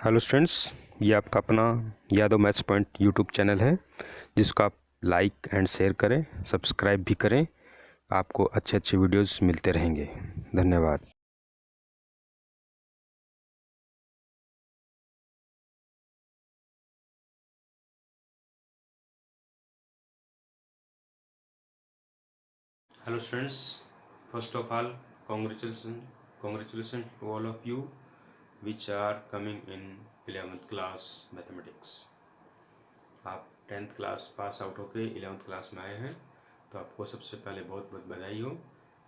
Hello students, ये आपका अपना Yadav maths point YouTube channel है जिसको आप लाइक एंड शेयर करें, सब्सक्राइब भी करें। आपको अच्छे अच्छे वीडियोस मिलते रहेंगे। धन्यवाद। Hello students, first of all congratulations to all of you which are coming in 11th class mathematics। आप 10th क्लास पास आउट होके 11th क्लास में आए हैं, तो आपको सबसे पहले बहुत बहुत बधाई हो,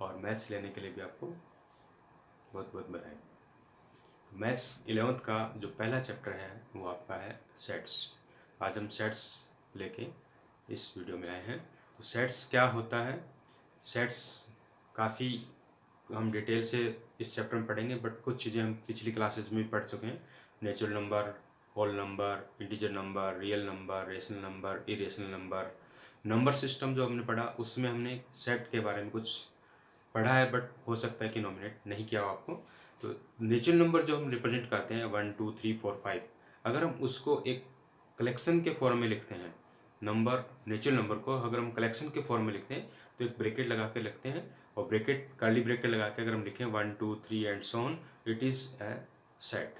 और मैथ्स लेने के लिए भी आपको बहुत बहुत बधाई। मैथ्स 11th का जो पहला चैप्टर है वो आपका है सेट्स। आज हम सेट्स लेके इस वीडियो में आए हैं। तो सेट्स क्या होता है, सेट्स काफ़ी हम डिटेल से इस चैप्टर में पढ़ेंगे, बट कुछ चीज़ें हम पिछली क्लासेस में भी पढ़ चुके हैं। Natural number, whole number, integer number, real number, rational number, irrational number, number system जो हमने पढ़ा उसमें हमने सेट के बारे में कुछ पढ़ा है, बट हो सकता है कि नॉमिनेट नहीं किया हो आपको। तो नेचुरल नंबर जो हम रिप्रेजेंट करते हैं 1 2 3 4 5, अगर हम उसको एक कलेक्शन के फॉर्म में लिखते हैं, नंबर नेचुरल नंबर को अगर हम कलेक्शन के फॉर्म में लिखते हैं तो एक ब्रैकेट लगा के लिखते हैं, और ब्रैकेट कर्ली ब्रैकेट लगा के अगर हम लिखें 1 2 3 and so on, it is a set.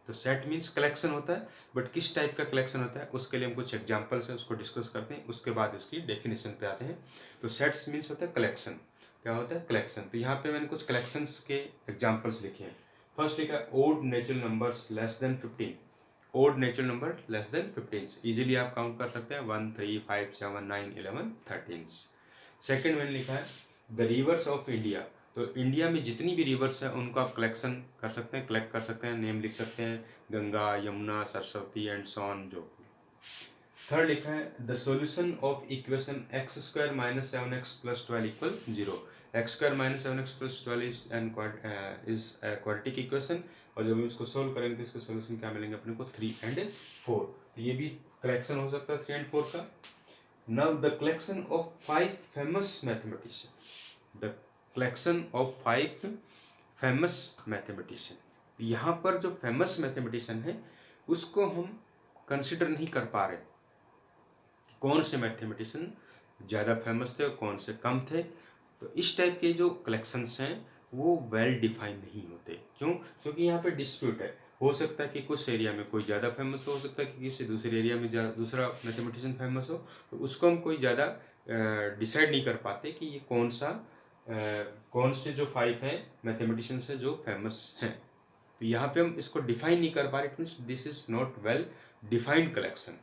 तो सेट मीन्स कलेक्शन होता है, बट किस टाइप का कलेक्शन होता है उसके लिए हम कुछ एग्जाम्पल्स है उसको डिस्कस करते हैं, उसके बाद इसकी डेफिनेशन पे आते हैं। तो सेट्स मीन्स होता है कलेक्शन। क्या होता है? कलेक्शन। तो यहाँ पे मैंने कुछ कलेक्शंस के एग्जाम्पल्स लिखे हैं। फर्स्ट लिखा है odd natural numbers less than 15। Odd natural number less than 15 easily आप काउंट कर सकते हैं 1 3 5 7 9 11 13। सेकेंड मैंने लिखा है द रिवर्स ऑफ इंडिया। तो इंडिया में जितनी भी रिवर्स है उनको आप कलेक्शन कर सकते हैं, कलेक्ट कर सकते हैं, नेम लिख सकते हैं, गंगा, यमुना, सरस्वती एंड सॉन जो। थर्ड लिखा है the solution of equation x square minus 7x plus 12 equal 0। X square minus 7x plus 12 is quadratic equation, और जब हम इसको सोल्व करेंगे तो इसका सॉल्यूशन क्या मिलेंगे अपने को 3 एंड 4। तो ये भी कलेक्शन हो सकता है 3 एंड 4 का। Now the collection of 5 famous mathematicians. The collection of 5 famous mathematician। यहाँ पर जो फेमस मैथमेटिशियन है उसको हम कंसिडर नहीं कर पा रहे, कौन से मैथमेटिशियन ज़्यादा फेमस थे और कौन से कम थे। तो इस टाइप के जो कलेक्शंस हैं वो वेल डिफाइन नहीं होते। क्यों? क्योंकि यहाँ पे डिस्प्यूट है। हो सकता है कि कुछ एरिया में कोई ज़्यादा फेमस हो सकता है कि किसी दूसरे एरिया में दूसरा मैथमेटिशियन फेमस हो, तो उसको हम कोई ज़्यादा डिसाइड नहीं कर पाते कि ये कौन से जो 5 हैं मैथमेटिशियंस हैं जो फेमस हैं। तो यहाँ पे हम इसको डिफाइन नहीं कर पा रहे, it means this is not well defined collection.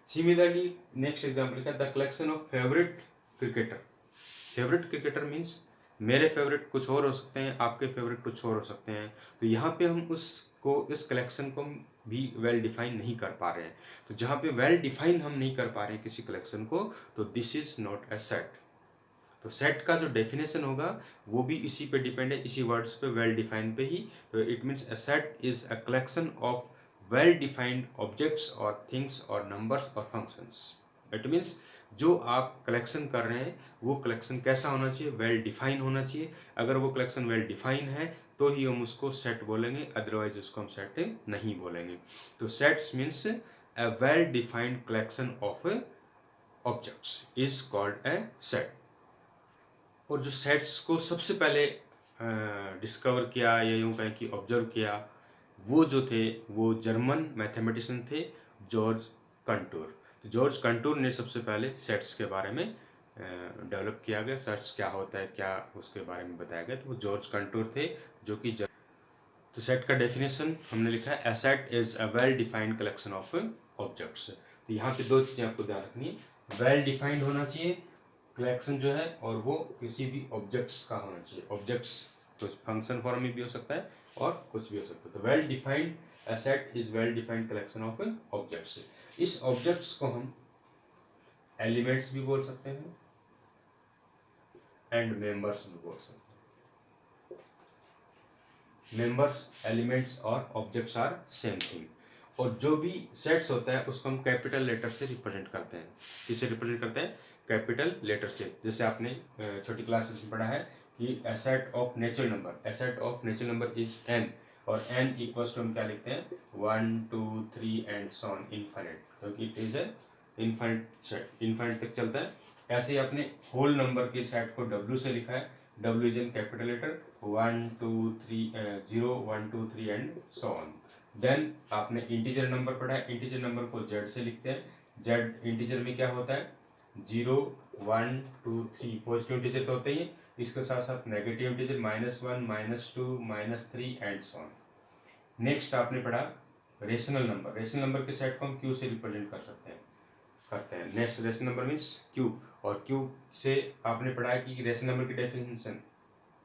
Similarly next example का the collection of favourite cricketer. Favourite cricketer means मेरे फेवरेट कुछ और हो सकते हैं, आपके फेवरेट कुछ और हो सकते हैं। तो यहाँ पे हम उसको इस कलेक्शन को भी वेल डिफाइन नहीं कर पा रहे हैं। तो जहाँ पे वेल डिफाइन हम नहीं कर पा रहे हैं किसी कलेक्शन को, तो this is not a set. तो सेट का जो डेफिनेशन होगा वो भी इसी पे डिपेंड है, इसी वर्ड्स पे, वेल डिफाइंड पे ही। तो it means a set is a collection of well defined objects और थिंग्स और नंबर्स और फंक्शंस। इट मीन्स जो आप कलेक्शन कर रहे हैं वो कलेक्शन कैसा होना चाहिए? वेल डिफाइन होना चाहिए। अगर वो कलेक्शन वेल डिफाइन है तो ही हम उसको सेट बोलेंगे, अदरवाइज उसको हम सेट नहीं बोलेंगे। तो sets means a well defined collection of objects is called a set. और जो सेट्स को सबसे पहले डिस्कवर किया, या यूँ कहें कि ऑब्जर्व किया, वो जो थे वो जर्मन मैथमेटिशियन थे जॉर्ज कंटूर। तो जॉर्ज कंटूर ने सबसे पहले सेट्स के बारे में डेवलप किया गया, सेट्स क्या होता है क्या उसके बारे में बताया गया। तो वो जॉर्ज कंटूर थे जो कि तो सेट का डेफिनेशन हमने लिखा है a set is a well defined collection of objects. तो यहाँ पे दो चीज़ें आपको ध्यान रखनी है, वेल डिफाइंड होना चाहिए कलेक्शन जो है, और वो किसी भी ऑब्जेक्ट्स का होना चाहिए। ऑब्जेक्ट्स तो फंक्शन फॉर्म में भी हो सकता है और कुछ भी हो सकता है। तो well defined A set is well defined collection of objects. इस ऑब्जेक्ट्स को हम एलिमेंट्स भी बोल सकते हैं एंड मेंबर्स भी बोल सकते हैं। मेंबर्स, एलिमेंट्स और ऑब्जेक्ट्स आर सेम थिंग। और जो भी सेट्स होता है उसको हम कैपिटल लेटर से रिप्रेजेंट करते हैं। किससे रिप्रेजेंट करते हैं? कैपिटल लेटर से। जैसे आपने छोटी क्लासेस में पढ़ा है कि a set of natural number, a set of natural number is N, और n इक्वल्स टू हम क्या लिखते हैं 1 2 3 एंड सो ऑन इनफाइनाइट, क्योंकि it is a infinite set, infinite तक चलता है। ऐसे ही अपने होल नंबर के सेट को w से लिखा है, w is in capital letter 1 2 3 0 1 2 3 and so on. Then आपने इंटीजर नंबर पढ़ा है, इंटीजर नंबर को z से लिखते हैं। z इंटीजर में क्या होता है 0 1 2 3 पॉजिटिव इंटीजर तो होते ही, इसके साथ साथ negative integer -1 -2 -3 and so on. Next आपने पढ़ा रेशनल नंबर, रेशनल नंबर के सेट को हम q से रिप्रेजेंट कर सकते हैं, करते हैं। Next rational number means q, और q से आपने पढ़ा है कि रेशनल नंबर की definition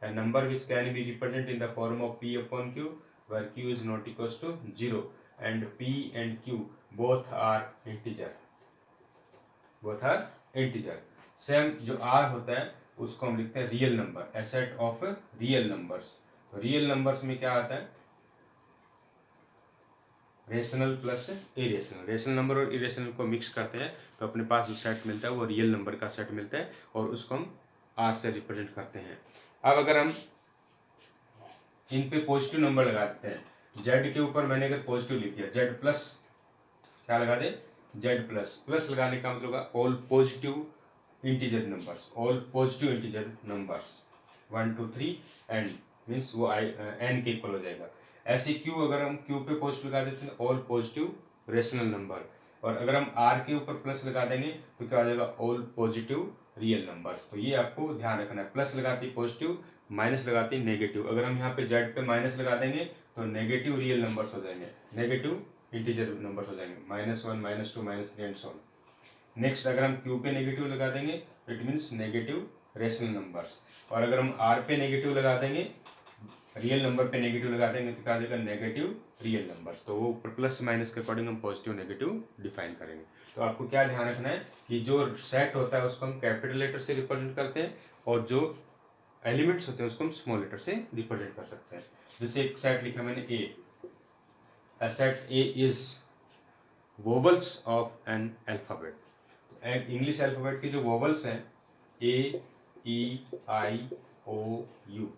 a number which can be represented in the form of p upon q where q is not equals to 0 and p and q both are integer, both are integer। Same जो r होता है उसको हम लिखते हैं real number, a set of real numbers. तो real numbers में क्या आता है rational plus irrational, rational number और इरेशनल को मिक्स करते हैं तो अपने पास जो सेट मिलता है वो रियल नंबर का सेट मिलता है, और उसको हम r से रिप्रेजेंट करते हैं। अब अगर हम इन पे पॉजिटिव नंबर लगा देते हैं, z के ऊपर मैंने अगर पॉजिटिव लिख दिया z प्लस, क्या लगा दे z प्लस, प्लस लगाने का मतलब होगा all positive integer numbers, all positive integer numbers 1 2 3 and means वो n के इक्वल हो जाएगा। ऐसे q अगर हम q पे पॉजिटिव लगा देते हैं ऑल पॉजिटिव रेशनल नंबर, और अगर हम r के ऊपर प्लस लगा देंगे तो क्या हो जाएगा ऑल पॉजिटिव रियल नंबर्स। तो ये आपको ध्यान रखना है, प्लस लगाती पॉजिटिव, माइनस लगाती नेगेटिव। अगर हम यहाँ पे z पे माइनस लगा देंगे तो नेगेटिव रियल नंबर्स हो जाएंगे, नेगेटिव इंटीजर नंबर्स हो जाएंगे -1 -2 -3 एंड सो ऑन। नेक्स्ट अगर हम q पे नेगेटिव लगा देंगे तो it means negative rational numbers, और अगर हम r पे नेगेटिव लगा देंगे, रियल नंबर पे नेगेटिव लगा देंगे तो क्या आ जाएगा नेगेटिव रियल नंबर्स। तो वो प्लस माइनस के अकॉर्डिंग हम पॉजिटिव नेगेटिव डिफाइन करेंगे। तो आपको क्या ध्यान रखना है कि जो सेट होता है उसको हम कैपिटल लेटर से रिप्रेजेंट करते हैं, और जो एलिमेंट्स होते हैं उसको हम स्मॉल लेटर से रिप्रेजेंट कर सकते हैं। जैसे एक सेट लिखा मैंने a set A is vowels of an alphabet. And English alphabet के जो वोवल्स हैं ए ई आई ओ यू,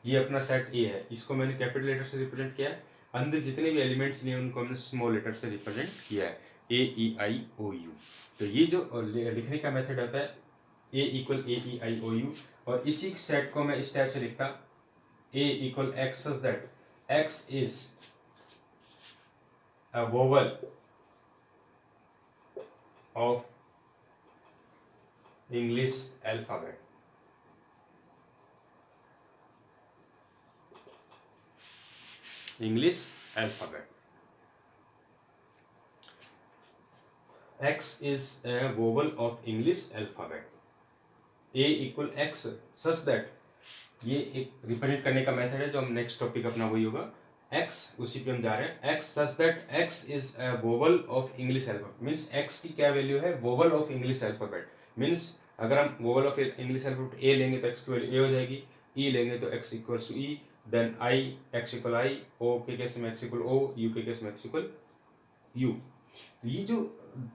ये अपना सेट ए है, इसको मैंने कैपिटल लेटर से रिप्रेजेंट किया है। अंदर जितने भी एलिमेंट्स लिए उनको हमने स्मॉल लेटर से रिप्रेजेंट किया है ए ई आई ओ यू। तो ये जो लिखने का मेथड होता है ए equal A E I O you, और इसी सेट को मैं इस टाइप से लिखता A equal X such that X is a vowel of English alphabet. English alphabet. X is a vowel of English alphabet. A equal X such that, ये एक represent करने का मेथड है जो हम नेक्स्ट टॉपिक अपना वही होगा X, उसी पे हम जा रहे हैं। X such that X is a vowel of English alphabet means X की क्या वैल्यू है vowel of English alphabet means अगर हम vowel of English alphabet A लेंगे तो X की वैल्यू A हो जाएगी, E लेंगे तो X equal to E, then I X equal I, O के केस में एक्स इक्वल ओ, यू के केस में एक्स इक्वल यू। ये जो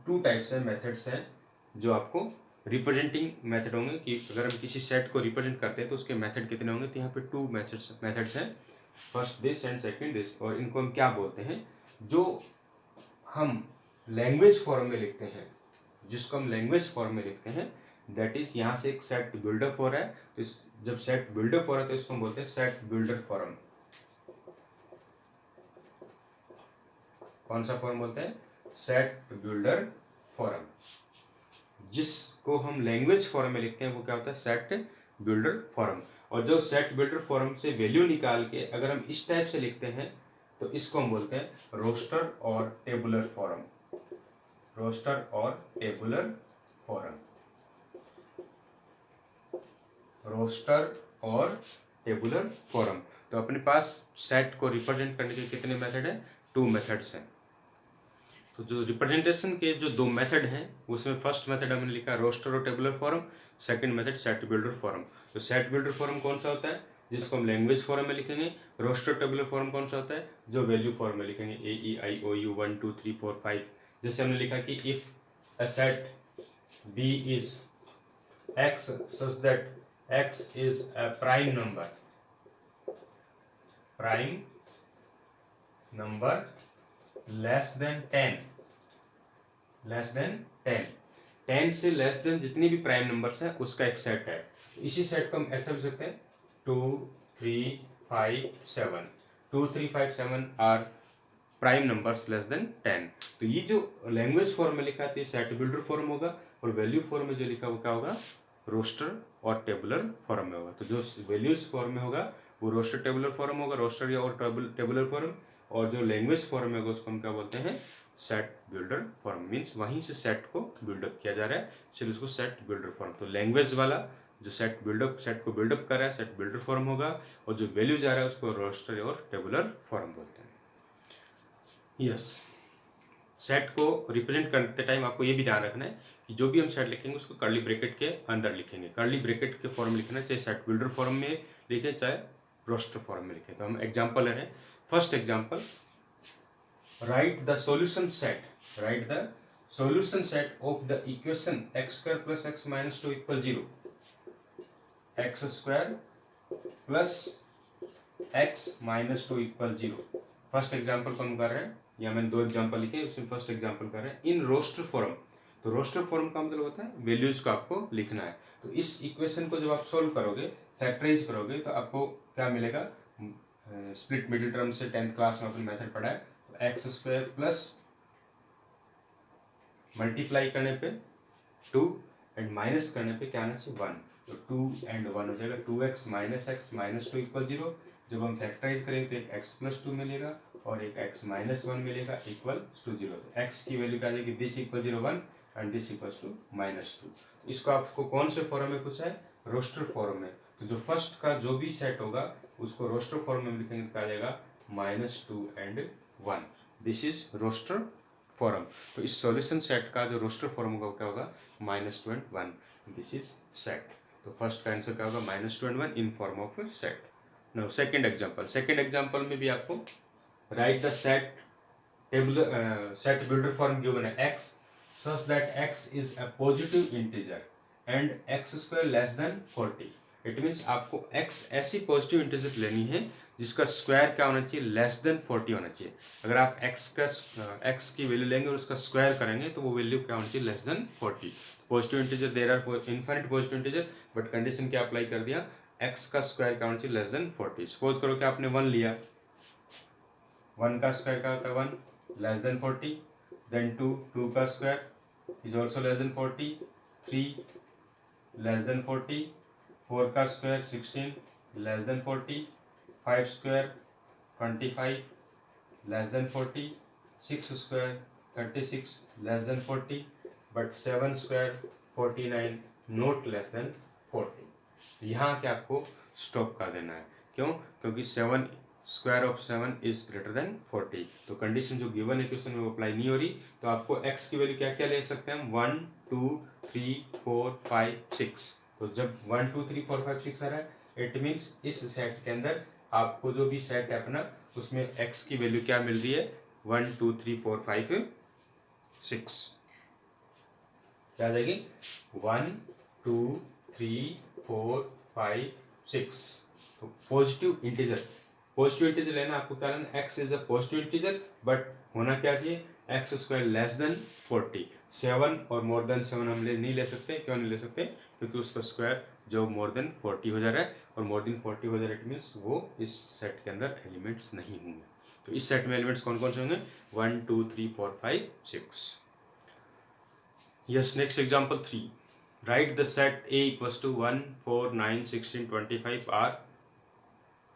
टू टाइप्स हैं मेथड्स हैं जो आपको रिप्रेजेंटिंग मेथड होंगे, कि अगर हम किसी सेट को रिप्रेजेंट करते हैं तो उसके मेथड कितने होंगे। तो यहाँ पे टू मेथड्स हैं, first this and second this, और इनको हम क्या बोलते हैं जो हम लैंग्वेज फॉर्म में लिखते हैं, जिसको हम लैंग्वेज फॉर्म में लिखते हैं दैट इज, यहाँ से एक सेट बिल्डअप हो रहा है तो जब सेट बिल्डअप हो रहा है तो इसको हम बोलते हैं सेट बिल्डर फॉर्म। कौन सा फॉर्म बोलते हैं सेट बिल्डर फॉर्म। जिसको हम लैंग्वेज फॉर्म में लिखते हैं वो क्या होता है सेट बिल्डर फॉर्म। और जो सेट बिल्डर फॉर्म से वैल्यू निकाल के अगर हम इस टाइप से लिखते हैं तो इसको हम बोलते हैं रोस्टर और टेबुलर फॉर्म, रोस्टर और टेबुलर फॉर्म, रोस्टर और टेबुलर फॉर्म। तो अपने पास सेट को रिप्रेजेंट करने के कितने मेथड हैं, टू मेथड्स हैं। तो जो रिप्रेजेंटेशन के जो दो मेथड हैं उसमें फर्स्ट मेथड हमने लिखा रोस्टर और tabular form, second method set builder form. तो सेट बिल्डर फॉर्म कौन सा होता है जिसको हम लैंग्वेज फॉर्म में लिखेंगे, रोस्टर टेबुलर फॉर्म कौन सा होता है जो वैल्यू फॉर्म में लिखेंगे ए ई आई ओ यू 1 2 3 4 5। जैसे हमने लिखा कि if a set B is X such that x is a prime number, prime number less than 10, less than 10, 10 से लेस देन जितनी भी प्राइम नंबर्स है उसका एक सेट है। इसी सेट को हम ऐसे लिख सकते हैं 2 3 5 7, 2 3 5 7 are prime numbers less than 10। तो ये जो लैंग्वेज फॉर्म में लिखा है सेट बिल्डर फॉर्म होगा, और वैल्यू फॉर्म में जो लिखा वो क्या होगा, रोस्टर और टेबुलर फॉर्म में होगा। तो जो वैल्यूज फॉर्म में होगा वो रोस्टर टेबुलर फॉर्म होगा, रोस्टर या और टेबुलर फॉर्म, और जो लैंग्वेज फॉर्म में होगा उसको हम क्या बोलते हैं, सेट बिल्डर फॉर्म। मीन्स वहीं से सेट को बिल्डअप किया जा रहा है, इसलिए उसको सेट बिल्डर फॉर्म। तो लैंग्वेज वाला जो सेट को बिल्डअप कर रहा है सेट बिल्डर फॉर्म होगा, और जो वैल्यू जा रहा है उसको रोस्टर और टेबुलर फॉर्म बोलते हैं। यस, सेट को रिप्रेजेंट करते टाइम आपको ये भी ध्यान रखना है कि जो भी हम सेट लिखेंगे उसको कर्ली ब्रैकेट के अंदर लिखेंगे। कर्ली ब्रैकेट के फॉर्म लिखना है, चाहे सेट बिल्डर फॉर्म में लिखे चाहे रोस्टर फॉर्म में लिखे। तो हम एग्जांपल ले रहे हैं। First example, right the solution set of the equation x square plus x minus 2 equal 0, x square plus x minus 2 equal 0। First example को हम कर रहे हैं, या मैंने दो एग्जांपल लिखे, उसमें फर्स्ट एग्जांपल कर रहे हैं इन रोस्टर फॉर्म। तो रोस्टर फॉर्म का मतलब होता है वैल्यूज को आपको लिखना है। तो इस इक्वेशन को जब आप सोल्व करोगे, फैक्टराइज करोगे, तो आपको क्या मिलेगा, स्प्लिट मिडिल टर्म से 10th क्लास में अपने मेथड पढ़ा है। तो एक्स स्क्वायर प्लस मल्टीप्लाई करने पे 2 एंड माइनस करने पे क्या आना चाहिए 1, तो 2 एंड 1 हो जाएगा 2x माइनस 2 इक्वल 0। जब हम फैक्टराइज करेंगे तो एक x प्लस 2 मिलेगा और एक x माइनस 1 मिलेगा इक्वल टू 0। तो x की वैल्यू क्या आ जाएगी, this equal 0 1 and this equal to minus 2। इसको आपको कौन से फॉर्म में पूछा है, रोस्टर फॉर्म में। तो जो फर्स्ट का जो भी सेट होगा उसको रोस्टर फॉर्म में लिखेंगे तो क्या आ जाएगा -2 and 1, this is roster form. तो इस सॉल्यूशन सेट का जो रोस्टर फॉर्म होगा क्या होगा -2 एंड 1, दिस इज सेट। तो फर्स्ट का आंसर क्या होगा -2 and 1 in form of set. Now second example में भी आपको right the set builder form given है x such that x is a positive integer and x square less than 40। It means आपको x ऐसी positive integer लेनी है जिसका square क्या होना चाहिए, लेस देन 40 होना चाहिए। अगर आप x की वैल्यू लेंगे और उसका स्क्वायर करेंगे तो वो वैल्यू क्या होनी चाहिए, less than 40। Positive integer, there are infinite positive integer, but condition क्या अप्लाई कर दिया, x का स्क्वायर क्या होना चाहिए, लेस देन 40। सपोज करो कि आपने 1 लिया, 1 का स्क्वायर क्या होता है 1, लेस देन 40। देन 2 का square is also less than 40, 3 less than 40, 4 का square 16 less than 40, 5 square 25 less than 40, 6 square 36 less than 40, but 7 square 49 not less than 40। यहाँ के आपको स्टॉप कर देना है, क्यों, क्योंकि 7 square of 7 is greater than 40। तो कंडीशन जो गिवन है क्वेश्चन में वो अप्लाई नहीं हो रही। तो आपको x की वैल्यू क्या क्या ले सकते हैं हम, 1 2 3 4 5 6। तो जब 1 2 3 4 5 6 आ रहा है, इट मीन्स इस सेट के अंदर आपको जो भी सेट है अपना उसमें x की वैल्यू क्या मिल रही है, 1 2 3 4 5 6। क्या आ जाएगी, 1 2 3 4 5 6। तो पॉजिटिव इंटीजर लेना, आपको क्या लेना, x is a positive integer, but होना क्या चाहिए, एक्स स्क्वायर लेस देन 40। 7 और मोर देन 7 हम नहीं ले सकते। क्यों नहीं ले सकते, क्योंकि उसका स्क्वायर जो मोर देन 40 हो जा रहा है, और मोर देन 40 हो जा रहा है, इट मीन्स वो इस सेट के अंदर एलिमेंट्स नहीं होंगे। तो इस सेट में एलिमेंट्स कौन कौन से होंगे, 1 2 3 4 5 6। Yes, next example 3, write the set A equals to 1 4 9 16 25 are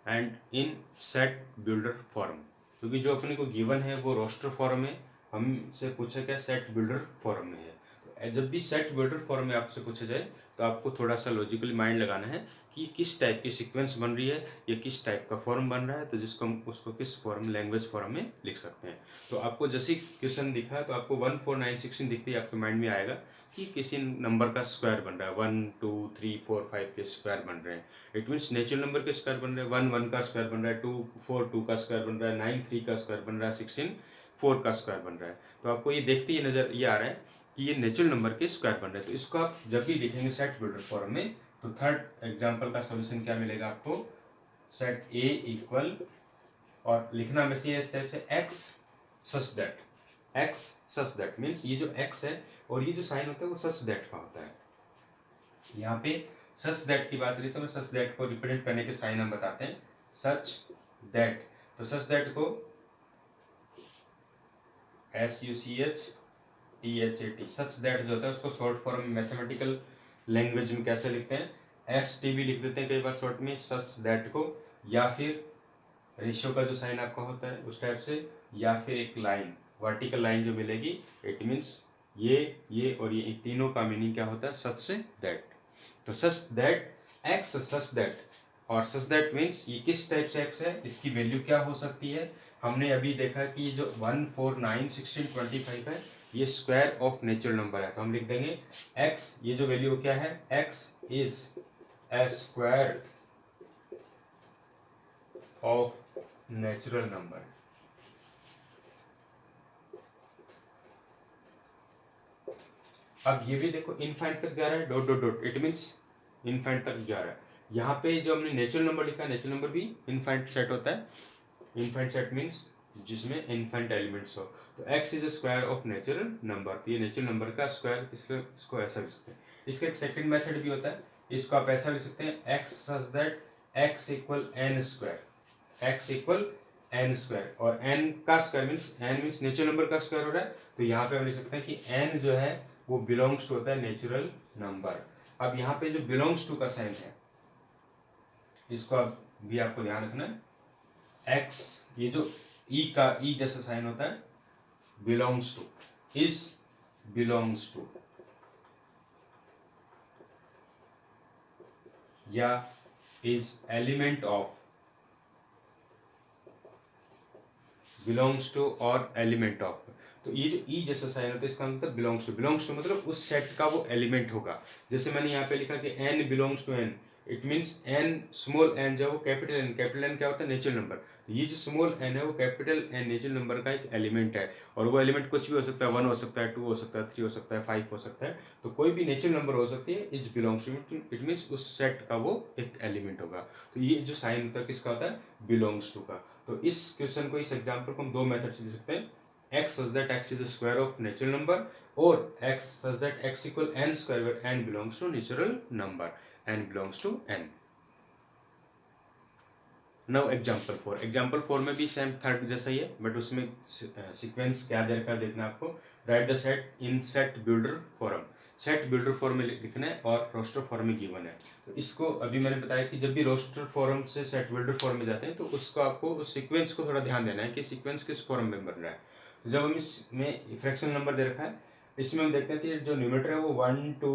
and in set builder form. क्योंकि जो अपने को गिवन है वो रोस्टर फॉर्म है, हमसे पूछा क्या, सेट बिल्डर फॉर्म में है। तो जब भी सेट बिल्डर फॉर्म में आपसे पूछा जाए तो आपको थोड़ा सा लॉजिकली माइंड लगाना है कि किस टाइप की सीक्वेंस बन रही है या किस टाइप का फॉर्म बन रहा है, तो जिसको हम उसको किस फॉर्म, लैंग्वेज फॉर्म में लिख सकते हैं। तो आपको जैसे क्वेश्चन दिखा तो आपको 1 4 9 16 दिखते ही आपके माइंड में आएगा कि किसी नंबर का स्क्वायर बन रहा है, 1 2 3 4 5 के स्क्वायर बन रहे हैं। इट मीन्स नेचुरल नंबर के स्क्वायर बन रहे हैं, 1 1 का स्क्वायर बन रहा है, 2 4 2 का स्क्वायर बन रहा है, 9 3 का स्क्वायर बन रहा है, 16 4 का स्क्वायर बन रहा है। तो आपको ये देखते ही नजर ये आ रहा है कि ये नेचुरल नंबर के स्क्वायर बन रहे हैं। तो इसको आप जब भी लिखेंगे सेट बिल्डर फॉर्म में, तो थर्ड एग्जांपल का सॉल्यूशन क्या मिलेगा आपको, सेट A इक्वल और लिखना हमें चाहिए इस टाइप से x such that, x such that means ये जो x है और ये जो साइन होता है वो such that का होता है। यहाँ पे such that की बात करें तो मैं such that को रिप्रेजेंट करने के साइन हम बताते हैं, such that, तो such that को SUCHTHAT सच दैट जो होता है उसको शॉर्ट फॉर्म में मैथमेटिकल लैंग्वेज में कैसे लिखते हैं, ST भी लिख देते हैं कई बार शॉर्ट में सच दैट को, या फिर रेशियो का जो साइन आपका होता है उस टाइप से, या फिर एक लाइन वर्टिकल लाइन जो मिलेगी, इट मीन्स ये और ये तीनों का मीनिंग क्या होता है, सच से दैट। तो such that X such that, और सच दैट मीन्स ये किस टाइप से एक्स है, इसकी वैल्यू क्या हो सकती है। हमने अभी देखा कि ये जो 1, 4, 9, 16, 25 है ये स्क्वायर ऑफ नेचुरल नंबर है, तो हम लिख देंगे x, ये जो वैल्यू क्या है, x is a square of natural number. अब ये भी देखो इनफाइनाइट तक जा रहा है, dot dot dot, it means infinite तक जा रहा है। यहाँ पे जो हमने नेचुरल नंबर लिखा है, नेचुरल नंबर भी इनफाइनाइट सेट होता है, इनफाइनाइट सेट मीन्स जिसमें इनफाइनाइट एलिमेंट्स हो। तो x is a square of natural number, तो ये नेचुरल नंबर का स्क्वायर, इसको ऐसा लिख सकते हैं। इसका एक सेकंड मेथड भी होता है, इसको आप ऐसा लिख सकते हैं, x such that x equal n square, x equal n square, और n का square means n means natural number का स्क्वायर हो रहा है, तो यहाँ पे हम लिख सकते हैं कि n जो है वो बिलोंग्स टू होता है नेचुरल नंबर। अब यहाँ पे जो बिलोंग्स टू का साइन है इसको अब भी आपको ध्यान रखना है, x ये जो e का e जैसा साइन होता है, belongs to, is belongs to, या is element of, belongs to और एलिमेंट ऑफ। तो ये जो ई जैसा साइन होता है इसका मतलब बिलोंग्स टू, बिलोंग्स टू मतलब उस सेट का वो एलिमेंट होगा। जैसे मैंने यहाँ पे लिखा कि n belongs to n, it means n small n जो वो कैपिटल n, कैपिटल n क्या होता है, नेचुरल नंबर, तो ये जो स्मॉल n है वो कैपिटल n नेचुरल नंबर का एक एलिमेंट है, और वो एलिमेंट कुछ भी हो सकता है, 1 हो सकता है, 2 हो सकता है, 3 हो सकता है, 5 हो सकता है, तो कोई भी नेचुरल नंबर हो सकती है, is belongs to, it means उस सेट का वो एक एलिमेंट होगा। तो ये जो साइन होता है किसका होता है, बिलोंग्स टू का। तो इस क्वेश्चन को, इस एग्जाम्पल को हम दो मेथड से लिख सकते हैं, x such that x is the square of natural number, or x such that x equal n square where n belongs to natural number, n belongs to n. Now example 4, example 4 में भी same third जैसा ही है, but उसमें sequence क्या दे रखा है देखना आपको। Right the set in set builder form, set builder form में लिखना है और रोस्टर फॉर्म में गिवन है। तो इसको अभी मैंने बताया कि जब भी रोस्टर फॉर्म से सेट बिल्डर फॉर्म में जाते हैं तो उसको आपको उस सीक्वेंस को थोड़ा ध्यान देना है कि सीक्वेंस किस फॉर्म में बन रहा है। तो जब हम इसमें फ्रैक्शन नंबर दे रखा है, इसमें हम देखते हैं कि जो न्यूमरेटर है वो 1 2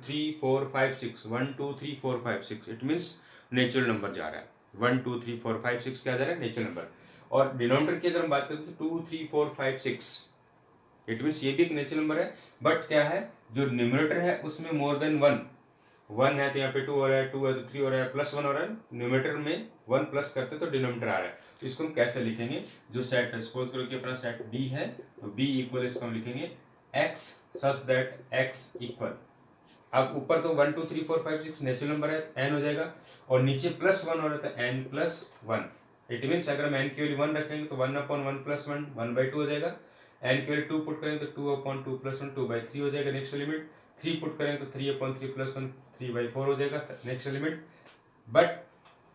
3 4 5 6, 1 2 3 4 5 6, इट मीन्स नेचुरल नंबर जा रहा है, 1 2 3 4 5 6 क्या जा रहा है, नेचुरल नंबर। और डिनोमिनेटर की अगर हम बात करें तो 2 3 4 5 6, इट मीन्स ये भी एक नेचुरल नंबर है, बट क्या है जो न्यूमरेटर है उसमें मोर देन 1 है, तो यहाँ पे 2 हो रहा है, 2 है तो 3 हो रहा है, प्लस 1 हो रहा है, न्यूमरेटर में 1 प्लस करते हैं तो डिनोमिनेटर आ रहा है। तो इसको हम कैसे लिखेंगे, जो सेट सपोज करो कि अपना सेट B है, तो B इक्वल इसको हम लिखेंगे x such that x equal, अब ऊपर तो 1 2 3 4 5 6 नेचुरल नंबर है, n हो जाएगा, और नीचे प्लस 1 हो रहा है n प्लस 1, इट मीन्स अगर हम n की वैल्यू 1 रखेंगे तो 1/1 प्लस 1 1/2 हो जाएगा, n की वैल्यू 2 पुट करेंगे तो 2/2 प्लस 1 2/3 हो जाएगा, नेक्स्ट लिमिट 3 पुट करेंगे तो 3/3 प्लस 1 3/4 हो जाएगा, next limit. But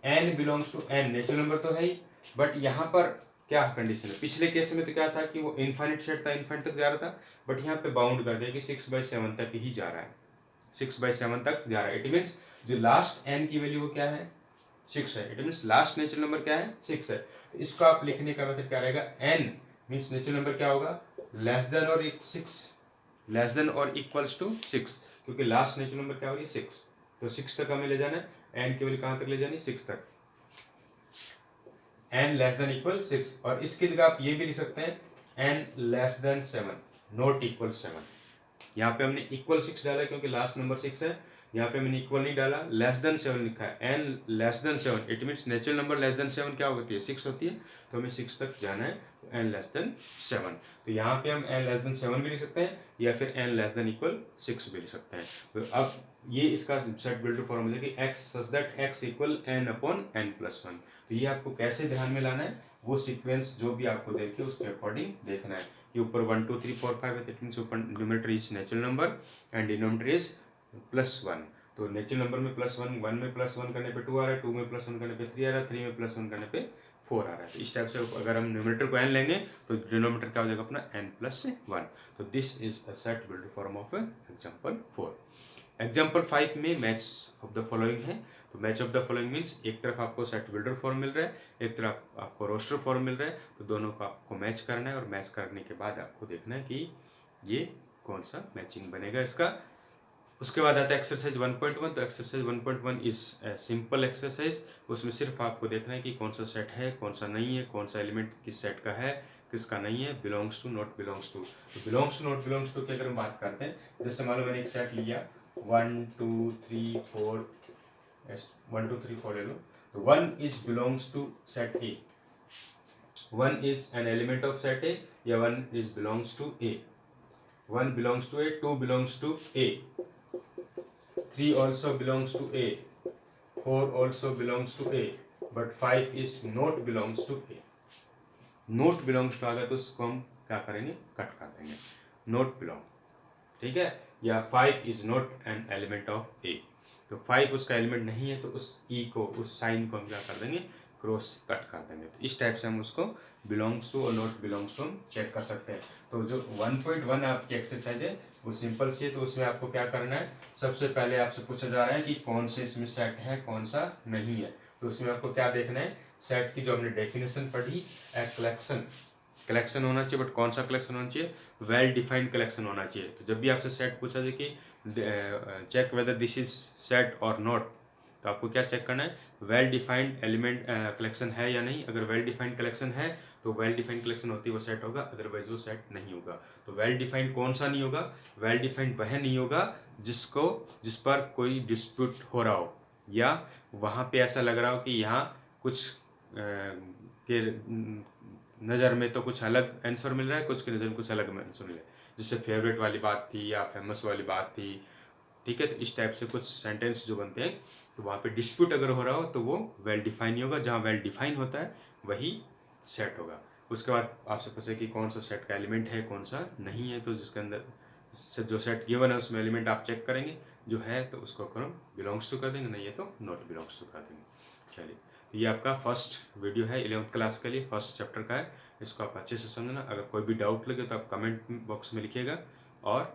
n belongs to n, natural number तो है ही, बट यहाँ पर क्या कंडीशन है, पिछले केस में तो क्या था कि वो इनफाइनाइट सेट था, इनफाइनाइट तक जा रहा था, बट यहाँ पे बाउंड कर दिया कि 6/7 तक ही जा रहा है, 6/7 तक जा रहा है, इट मीन्स जो लास्ट n की वैल्यू वो क्या है, 6 है, it means last natural number क्या है, 6 है। तो इसको आप लिखने का मेथड क्या रहेगा, n मीन्स नेचुरल नंबर क्या होगा, लेस देन और 6, लेस देन और इक्वल्स टू 6, क्योंकि लास्ट नेचुरल नंबर क्या हो रही है 6, तो 6 तक हमें ले जाना है, n की वैल्यू कहाँ तक ले जानी, 6 तक, n लेस देन इक्वल 6, और इसकी जगह आप ये भी लिख सकते हैं n less than 7 not equal 7। यहाँ पे हमने इक्वल 6 डाला क्योंकि लास्ट नंबर 6 है, यहाँ पे मैंने इक्वल नहीं डाला, लेस देन 7 लिखा है, n less than 7, it means natural number less then 7 क्या होती है, 6 होती है, तो हमें 6 तक जाना है, तो n लेस देन 7। तो यहाँ पे हम n लेस देन 7 भी लिख सकते हैं या फिर n लेस देन इक्वल 6 भी लिख सकते हैं। तो अब ये इसका सेट बिल्डर फॉर्मूला कि x such that x equal n upon n plus 1। तो ये आपको कैसे ध्यान में लाना है, वो सीक्वेंस जो भी आपको देखे उसके अकॉर्डिंग देखना है। ये ऊपर 1 2 3 4 5 है, दैट मीन्स ऊपर numerator is natural number and denominator is +1। तो नेचुरल नंबर में +1, 1 में +1 करने पे 2 आ रहा है, 2 में +1 करने पे 3 आ रहा है, 3 में +1 करने पे 4 आ रहा है। तो इस टाइप से अगर हम न्यूमरेटर को n लेंगे तो डिनोमिनेटर क्या हो जाएगा अपना n+1। तो this is a set builder form of example 4। Example 5 में मैच ऑफ द फॉलोइंग है। तो match of the following means एक तरफ आपको सेट बिल्डर फॉर्म मिल रहा है, एक तरफ आपको रोस्टर फॉर्म मिल रहा है, तो दोनों को आपको मैच करना है और मैच करने के बाद आपको देखना है कि ये कौन सा मैचिंग बनेगा इसका। उसके बाद आता है एक्सरसाइज 1.1। तो एक्सरसाइज 1.1 इज सिंपल एक्सरसाइज। उसमें सिर्फ आपको देखना है कि कौन सा सेट है, कौन सा नहीं है, कौन सा एलिमेंट किस सेट का है, किसका नहीं है, belongs to, not belongs to. तो belongs to, not belongs to की अगर हम बात करते हैं, जैसे मान लो मैंने एक सेट लिया 1 2 3 4, 1 2 3 4 ले लो, तो 1 is belongs to set A, 1 is an element of set A, या 1 is belongs to A, 1 belongs to A, 2 belongs to A, 3 also belongs to A, 4 also belongs to A, but 5 is not belongs to A। Not belongs to आ गया तो उसको हम क्या करेंगे, cut कर देंगे, नोट बिलोंग, ठीक है। या 5 is not an element of A, तो 5 उसका एलिमेंट नहीं है, तो उस ई को, उस साइन को हम क्या कर देंगे, क्रॉस कट कर देंगे। तो इस टाइप से हम उसको बिलोंग्स टू और नॉट बिलोंग्स टू हम चेक कर सकते हैं। तो जो 1.1 आपकी एक्सरसाइज है वो सिंपल सी है। तो उसमें आपको क्या करना है, सबसे पहले आपसे पूछा जा रहा है कि कौन से इसमें सेट है, कौन सा नहीं है। तो उसमें आपको क्या देखना है, सेट की जो हमने डेफिनेशन पढ़ी, कलेक्शन होना चाहिए, बट कौन सा कलेक्शन होना चाहिए, वेल डिफाइंड कलेक्शन होना चाहिए। तो जब भी आपसे सेट पूछा जाए कि check whether this is set और नॉट, तो आपको क्या चेक करना है, वेल डिफाइंड एलिमेंट कलेक्शन है या नहीं। अगर वेल डिफाइंड कलेक्शन है तो वेल डिफाइंड कलेक्शन होती है वो सेट होगा, अदरवाइज वो सेट नहीं होगा। तो वेल डिफाइंड कौन सा नहीं होगा, वेल डिफाइंड वह नहीं होगा जिस पर कोई डिस्प्यूट हो रहा हो, या वहाँ पे ऐसा लग रहा हो कि यहाँ कुछ के नज़र में तो कुछ अलग आंसर मिल रहा है, कुछ की नज़र में कुछ अलग आंसर मिल रहा है, जिससे फेवरेट वाली बात थी या फेमस वाली बात थी, ठीक है। तो इस टाइप से कुछ सेंटेंस जो बनते हैं, तो वहाँ पे डिस्प्यूट अगर हो रहा हो तो वो वेल डिफाइन नहीं होगा। जहाँ वेल डिफाइन होता है वही सेट होगा। उसके बाद आपसे पूछे कि कौन सा सेट का एलिमेंट है, कौन सा नहीं है, तो जिसके अंदर जो सेट गिवन है उसमें एलिमेंट आप चेक करेंगे, जो है तो उसको हम बिलोंग्स टू कर देंगे, नहीं है तो नॉट बिलोंग्स टू कर देंगे। चलिए, तो ये आपका फर्स्ट वीडियो है 11th क्लास के लिए, फर्स्ट चैप्टर का है। इसको आप अच्छे से समझना। अगर कोई भी डाउट लगे तो आप कमेंट बॉक्स में लिखिएगा, और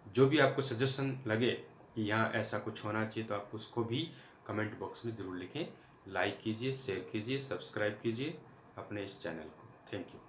जो भी आपको सजेशन लगे कि यहाँ ऐसा कुछ होना चाहिए तो आप उसको भी कमेंट बॉक्स में ज़रूर लिखें। लाइक कीजिए, शेयर कीजिए, सब्सक्राइब कीजिए अपने इस चैनल को। Thank you.